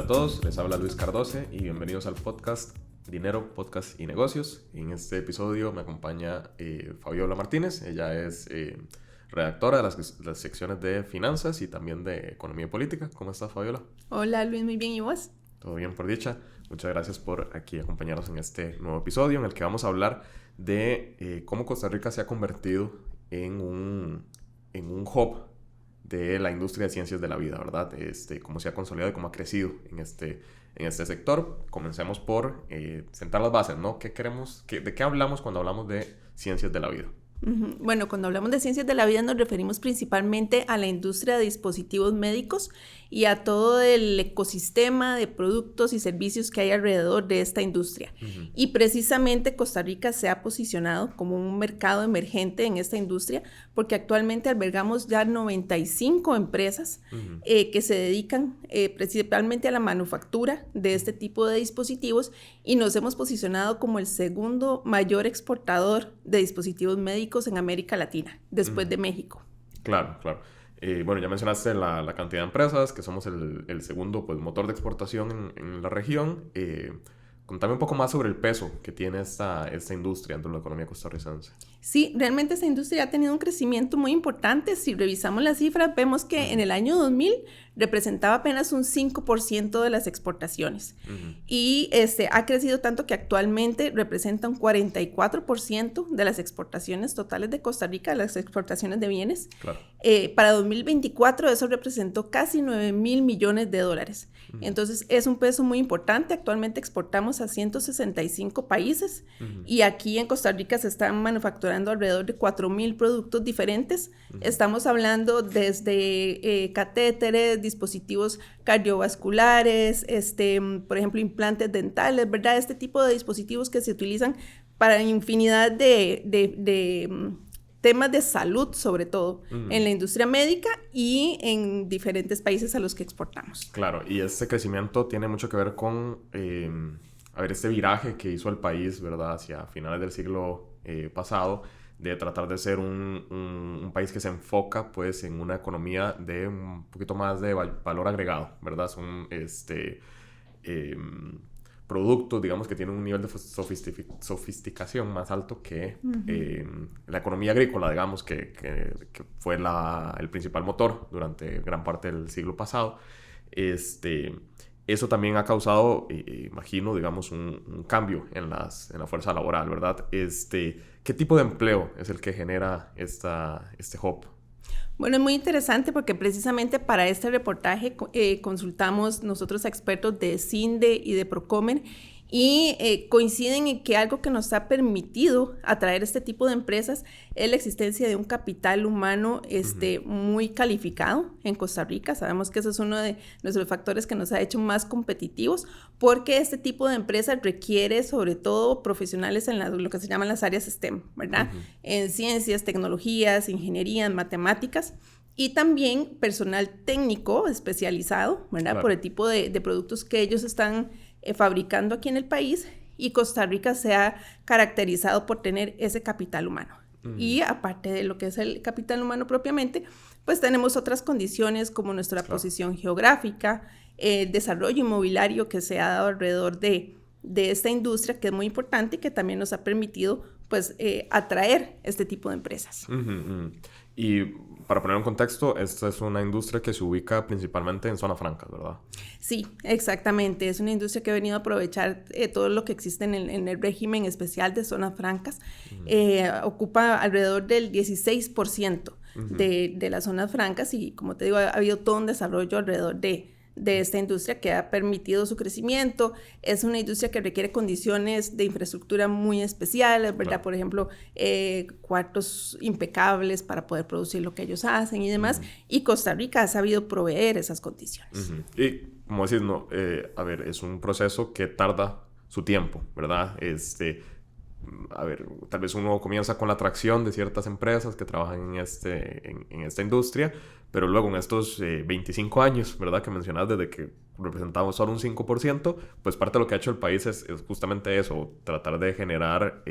a todos, les habla Luis Cardoce y bienvenidos al podcast Dinero, Podcast y Negocios. En este episodio me acompaña Fabiola Martínez. Ella es redactora de las secciones de finanzas y también de economía y política. ¿Cómo estás, Fabiola? Hola Luis, muy bien, ¿y vos? Todo bien, por dicha. Muchas gracias por aquí acompañarnos en este nuevo episodio en el que vamos a hablar de cómo Costa Rica se ha convertido en un hub de la industria de ciencias de la vida, ¿verdad? Cómo se ha consolidado y cómo ha crecido en este sector. Comencemos por sentar las bases, ¿no? ¿De qué hablamos cuando hablamos de ciencias de la vida? Bueno, cuando hablamos de ciencias de la vida nos referimos principalmente a la industria de dispositivos médicos y a todo el ecosistema de productos y servicios que hay alrededor de esta industria. Y precisamente Costa Rica se ha posicionado como un mercado emergente en esta industria porque actualmente albergamos ya 95 empresas que se dedican principalmente a la manufactura de este tipo de dispositivos y nos hemos posicionado como el segundo mayor exportador de dispositivos médicos en América Latina, después de México. Claro. Bueno, ya mencionaste la cantidad de empresas, que somos el segundo motor de exportación en la región. Contame un poco más sobre el peso que tiene esta industria dentro de la economía costarricense. Sí, realmente esta industria ha tenido un crecimiento muy importante. Si revisamos las cifras, vemos que en el año 2000 representaba apenas un 5% de las exportaciones. Y ha crecido tanto que actualmente representa un 44% de las exportaciones totales de Costa Rica, las exportaciones de bienes. Claro. Para 2024 eso representó casi 9,000 millones de dólares. Entonces es un peso muy importante. Actualmente exportamos a 165 países y aquí en Costa Rica se están manufacturando alrededor de 4,000 productos diferentes. Estamos hablando desde catéteres, dispositivos cardiovasculares, por ejemplo, implantes dentales, ¿verdad? Este tipo de dispositivos que se utilizan para infinidad de temas de salud, sobre todo, en la industria médica y en diferentes países a los que exportamos. Claro, y ese crecimiento tiene mucho que ver con, este viraje que hizo el país, ¿verdad? Hacia finales del siglo pasado, de tratar de ser un país que se enfoca, pues, en una economía de un poquito más de valor agregado, ¿verdad? Son, productos, digamos, que tienen un nivel de sofisticación más alto que la economía agrícola, digamos, que fue el principal motor durante gran parte del siglo pasado. Eso también ha causado, imagino, digamos, un cambio en la fuerza laboral, ¿verdad? ¿Qué tipo de empleo es el que genera este hub? Bueno, es muy interesante porque precisamente para este reportaje consultamos nosotros a expertos de CINDE y de Procomer y coinciden en que algo que nos ha permitido atraer este tipo de empresas es la existencia de un capital humano muy calificado en Costa Rica. Sabemos que eso es uno de nuestros factores que nos ha hecho más competitivos porque este tipo de empresas requiere sobre todo profesionales en lo que se llaman las áreas STEM, ¿verdad? En ciencias, tecnologías, ingeniería, matemáticas. Y también personal técnico especializado, ¿verdad? Claro. Por el tipo de productos que ellos están fabricando aquí en el país, y Costa Rica se ha caracterizado por tener ese capital humano. Y aparte de lo que es el capital humano propiamente, pues tenemos otras condiciones como nuestra posición geográfica, el desarrollo inmobiliario que se ha dado alrededor de esta industria, que es muy importante y que también nos ha permitido pues atraer este tipo de empresas. Y para poner un contexto, esta es una industria que se ubica principalmente en zonas francas, ¿verdad? Sí, exactamente. Es una industria que ha venido a aprovechar todo lo que existe en el régimen especial de zonas francas. Ocupa alrededor del 16% de las zonas francas y, como te digo, ha habido todo un desarrollo alrededor de esta industria que ha permitido su crecimiento. Es una industria que requiere condiciones de infraestructura muy especiales, ¿verdad? Claro. Por ejemplo, cuartos impecables para poder producir lo que ellos hacen y demás. Y Costa Rica ha sabido proveer esas condiciones. Y, como decís, es un proceso que tarda su tiempo, ¿verdad? a ver, tal vez uno comienza con la atracción de ciertas empresas que trabajan en esta industria, pero luego en estos 25 años, ¿verdad? Que mencionas desde que representamos solo un 5%, pues parte de lo que ha hecho el país es justamente eso, tratar de generar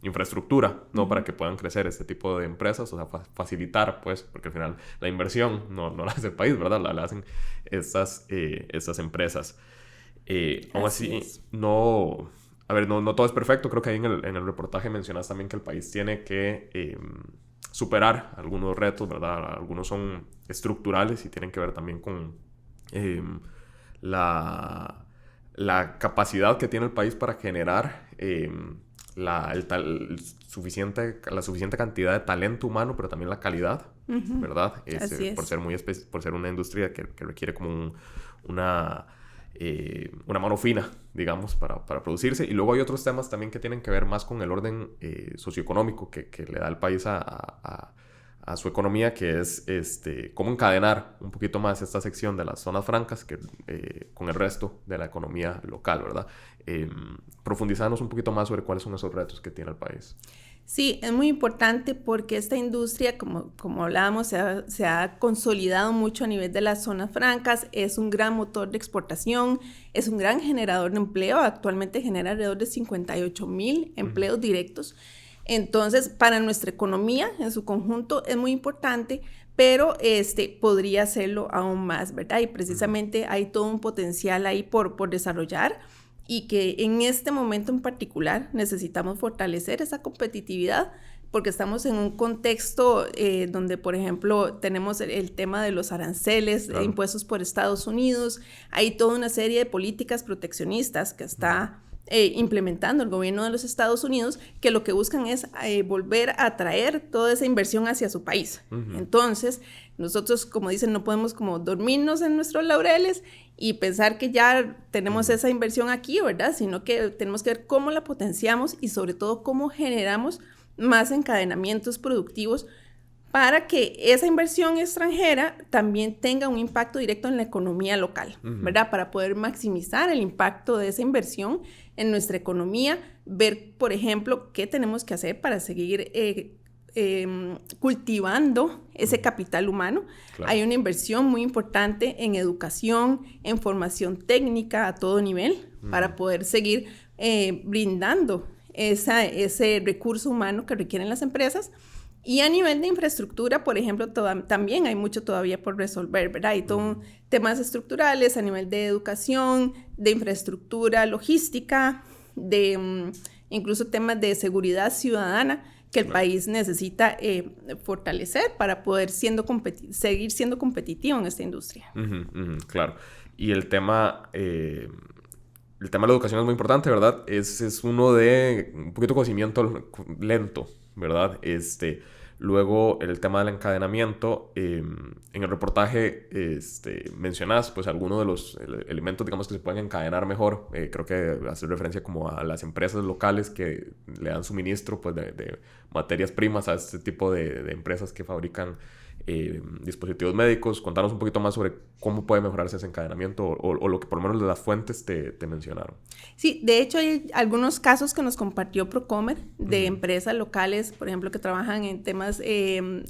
infraestructura, ¿no? Para que puedan crecer este tipo de empresas, o sea, facilitar, pues, porque al final la inversión no la hace el país, ¿verdad? La hacen estas empresas. Aún así, no... A ver, no todo es perfecto. Creo que ahí en el reportaje mencionas también que el país tiene que superar algunos retos, ¿verdad? Algunos son estructurales y tienen que ver también con la capacidad que tiene el país para generar la suficiente cantidad de talento humano, pero también la calidad, ¿verdad? Así es. Por ser una industria que requiere como una mano fina, digamos, para producirse. Y luego hay otros temas también que tienen que ver más con el orden socioeconómico que le da el país a su economía, que es cómo encadenar un poquito más esta sección de las zonas francas con el resto de la economía local, ¿verdad? Profundizarnos un poquito más sobre cuáles son esos retos que tiene el país. Sí, es muy importante porque esta industria, como hablábamos, se ha consolidado mucho a nivel de las zonas francas, es un gran motor de exportación, es un gran generador de empleo, actualmente genera alrededor de 58,000 empleos directos. Entonces, para nuestra economía en su conjunto es muy importante, pero podría hacerlo aún más, ¿verdad? Y precisamente hay todo un potencial ahí por desarrollar, y que en este momento en particular necesitamos fortalecer esa competitividad porque estamos en un contexto donde, por ejemplo, tenemos el tema de los aranceles, de impuestos por Estados Unidos, hay toda una serie de políticas proteccionistas que está implementando el gobierno de los Estados Unidos, que lo que buscan es volver a atraer toda esa inversión hacia su país. Entonces, nosotros, como dicen, no podemos como dormirnos en nuestros laureles y pensar que ya tenemos esa inversión aquí, ¿verdad? Sino que tenemos que ver cómo la potenciamos y sobre todo cómo generamos más encadenamientos productivos para que esa inversión extranjera también tenga un impacto directo en la economía local, ¿verdad? Para poder maximizar el impacto de esa inversión en nuestra economía, ver, por ejemplo, qué tenemos que hacer para seguir cultivando ese capital humano. Claro. Hay una inversión muy importante en educación, en formación técnica a todo nivel, para poder seguir brindando ese recurso humano que requieren las empresas. Y a nivel de infraestructura, por ejemplo, también hay mucho todavía por resolver, ¿verdad? Hay todo temas estructurales a nivel de educación, de infraestructura logística, de incluso temas de seguridad ciudadana que el país necesita fortalecer para poder seguir siendo competitivo en esta industria. Claro. Y el tema de la educación es muy importante, ¿verdad? Es uno de un poquito conocimiento lento, ¿verdad? Luego, el tema del encadenamiento, en el reportaje mencionas pues algunos de los elementos, digamos, que se pueden encadenar mejor. Creo que hace referencia como a las empresas locales que le dan suministro pues de materias primas a este tipo de empresas que fabrican dispositivos médicos. Contanos un poquito más sobre cómo puede mejorarse ese encadenamiento o lo que por lo menos de las fuentes te mencionaron. Sí, de hecho hay algunos casos que nos compartió Procomer de empresas locales, por ejemplo, que trabajan en temas de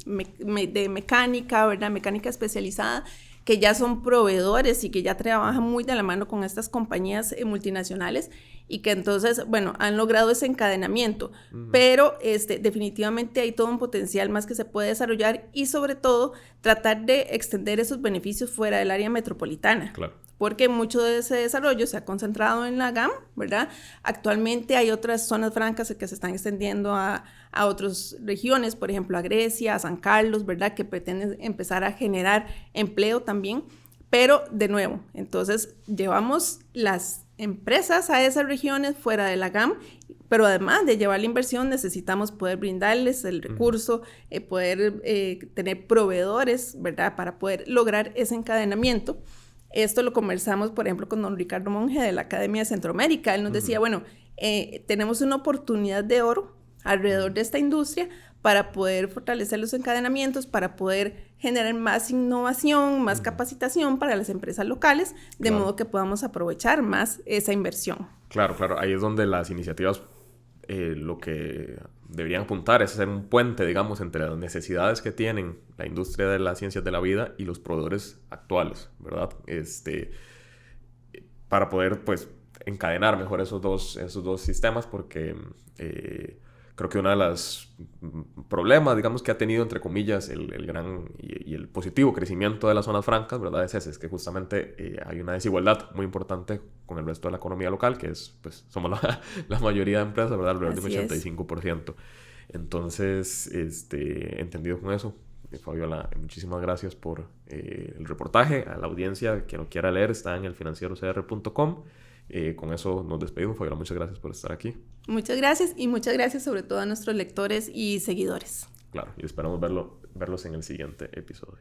mecánica, ¿verdad? Mecánica especializada, que ya son proveedores y que ya trabajan muy de la mano con estas compañías multinacionales y que entonces, bueno, han logrado ese encadenamiento, pero definitivamente hay todo un potencial más que se puede desarrollar y sobre todo tratar de extender esos beneficios fuera del área metropolitana. Claro. Porque mucho de ese desarrollo se ha concentrado en la GAM, ¿verdad? Actualmente hay otras zonas francas que se están extendiendo a otras regiones, por ejemplo, a Grecia, a San Carlos, ¿verdad? Que pretenden empezar a generar empleo también. Pero, de nuevo, entonces llevamos las empresas a esas regiones fuera de la GAM, pero además de llevar la inversión necesitamos poder brindarles el recurso, poder tener proveedores, ¿verdad? Para poder lograr ese encadenamiento. Esto lo conversamos, por ejemplo, con don Ricardo Monge de la Academia de Centroamérica. Él nos decía, bueno, tenemos una oportunidad de oro alrededor de esta industria para poder fortalecer los encadenamientos, para poder generar más innovación, más capacitación para las empresas locales, modo que podamos aprovechar más esa inversión. Claro. Ahí es donde las iniciativas lo que deberían apuntar es hacer un puente, digamos, entre las necesidades que tienen la industria de las ciencias de la vida y los proveedores actuales, ¿verdad? Para poder, pues, encadenar mejor esos dos sistemas, porque creo que uno de los problemas, digamos, que ha tenido, entre comillas, el gran y el positivo crecimiento de las zonas francas, ¿verdad? Es que justamente hay una desigualdad muy importante con el resto de la economía local, que es, pues, somos la mayoría de empresas, ¿verdad? Alrededor de un 85%. Entonces, entendido con eso, Fabiola, muchísimas gracias por el reportaje. A la audiencia que lo quiera leer, está en elfinancierocr.com. Con eso nos despedimos. Fabiola, muchas gracias por estar aquí. Muchas gracias, y muchas gracias sobre todo a nuestros lectores y seguidores. Claro, y esperamos verlos en el siguiente episodio.